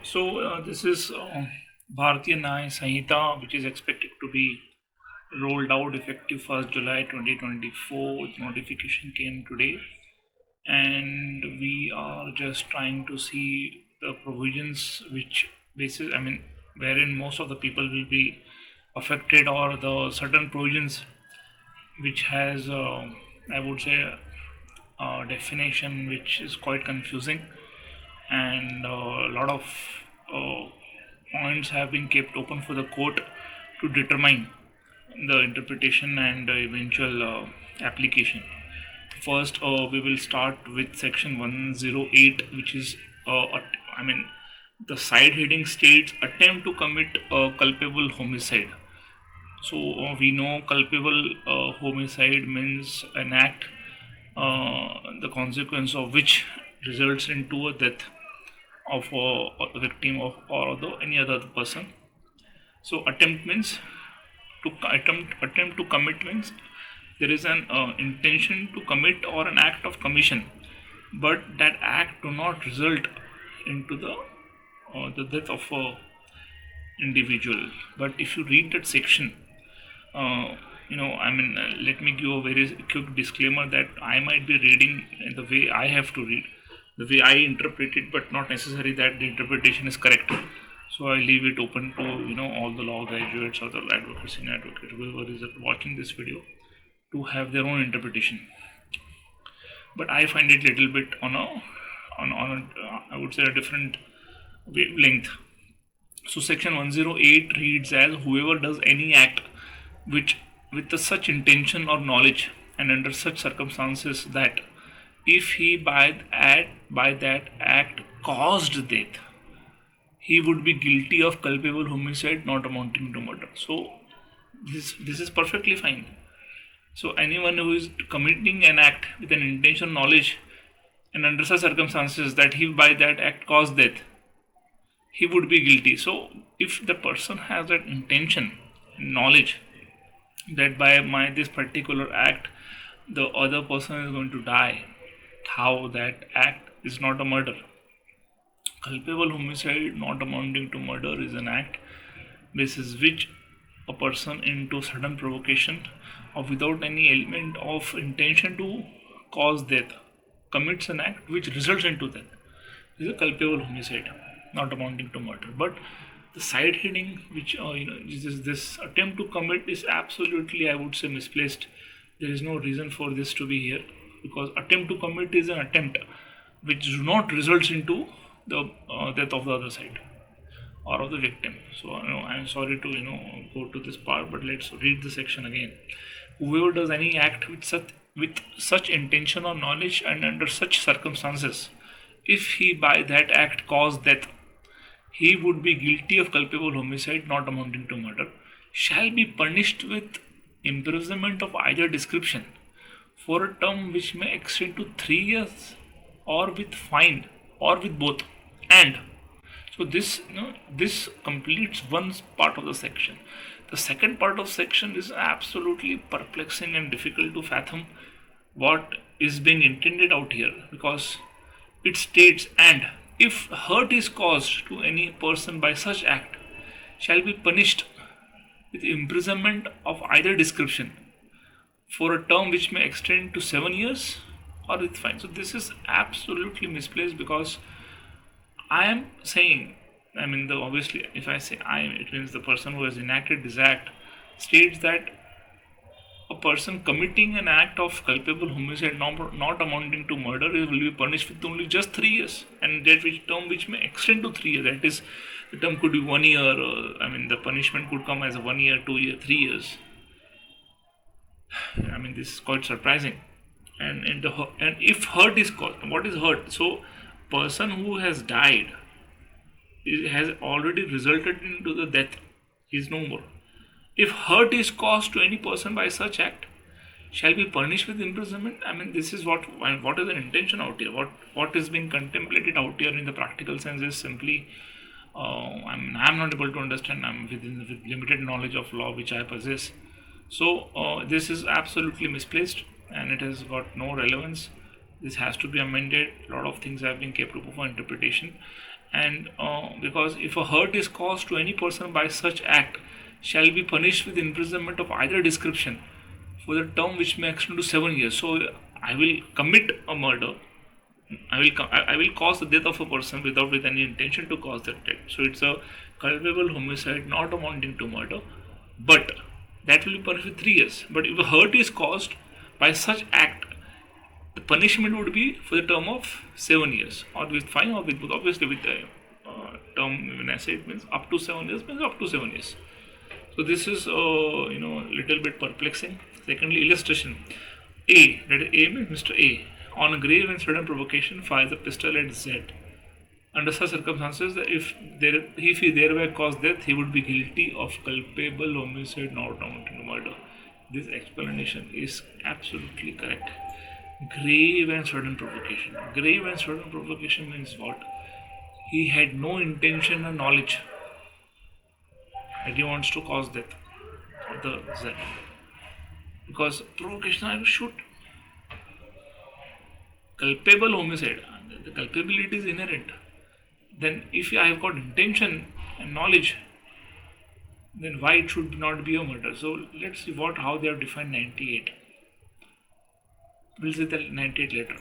This is Bhartiya Nyaya Sanhita, which is expected to be rolled out effective 1st July 2024. Notification came today, and we are just trying to see the provisions which basis. Wherein most of the people will be affected, or the certain provisions which has, I would say, a definition which is quite confusing, and a lot of uh, points have been kept open for the court to determine the interpretation and eventual application. First, we will start with section 108, which is, the side heading states attempt to commit a culpable homicide. We know culpable homicide means an act, the consequence of which results into a death of a victim of or any other person. So attempt means attempt to commit means there is an intention to commit or an act of commission, but that act do not result into the death of a individual. But if you read that section, let me give a very quick disclaimer that I might be reading in the way I have to read, the way I interpret it, but not necessary that the interpretation is correct. So I leave it open to all the law graduates or the advocates, senior advocate, whoever is watching this video, to have their own interpretation. But I find it little bit I would say a different wavelength. So section 108 reads as whoever does any act which with the such intention or knowledge and under such circumstances that if he by that act caused death, he would be guilty of culpable homicide not amounting to murder. So this is perfectly fine. So anyone who is committing an act with an intention, knowledge, and under such circumstances that he by that act caused death, he would be guilty. So if the person has that intention, knowledge, that by my this particular act the other person is going to die, how that act is not a murder. Culpable homicide not amounting to murder is an act basis which a person into sudden provocation or without any element of intention to cause death commits an act which results into death. This is a culpable homicide not amounting to murder. But the side heading which this attempt to commit is absolutely, I would say, misplaced. There is no reason for this to be here, because attempt to commit is an attempt which do not results into the death of the other side or of the victim. So I'm sorry to go to this part, but let's read the section again. Whoever does any act with such intention or knowledge and under such circumstances, if he by that act cause death, he would be guilty of culpable homicide not amounting to murder, shall be punished with imprisonment of either description for a term which may extend to 3 years, or with fine, or with both. And so this completes one part of the section. The second part of section is absolutely perplexing and difficult to fathom what is being intended out here, because it states, and if hurt is caused to any person by such act, shall be punished with imprisonment of either description for a term which may extend to 7 years, or with fine. So this is absolutely misplaced, because I am saying, obviously, if I say I am, it means the person who has enacted this act states that a person committing an act of culpable homicide not amounting to murder will be punished with only just 3 years, and that which term which may extend to 3 years. That is, the term could be 1 year. The punishment could come as a 1 year, 2 year, 3 years. This is quite surprising. And if hurt is caused, what is hurt? So, person who has died has already resulted into the death. He is no more. If hurt is caused to any person by such act, shall be punished with imprisonment. This is what is the intention out here. What is being contemplated out here in the practical sense is simply, I'm not able to understand. I'm within the limited knowledge of law which I possess. So this is absolutely misplaced, and it has got no relevance. This has to be amended. A lot of things have been kept open for interpretation, And because if a hurt is caused to any person by such act, shall be punished with imprisonment of either description for the term which may extend to 7 years. So I will commit a murder. I will cause the death of a person without with any intention to cause that death. So it's a culpable homicide not amounting to murder, but that will be punished with 3 years. But if a hurt is caused by such act, the punishment would be for the term of 7 years, or with fine, or with both. Obviously, with the term, when I say it means up to 7 years, means up to 7 years. So this is little bit perplexing. Secondly, illustration. A, that is A means Mr. A, on a grave and sudden provocation fires a pistol at Z. Under such circumstances, if he thereby caused death, he would be guilty of culpable homicide not amounting to murder. This explanation is absolutely correct. Grave and sudden provocation. Grave and sudden provocation means what? He had no intention or knowledge that he wants to cause death of the Z. Because provocation, I will shoot. Culpable homicide, the culpability is inherent. Then if I have got intention and knowledge, then why it should not be a murder? So let's see how they have defined 98. We'll see the 98 later.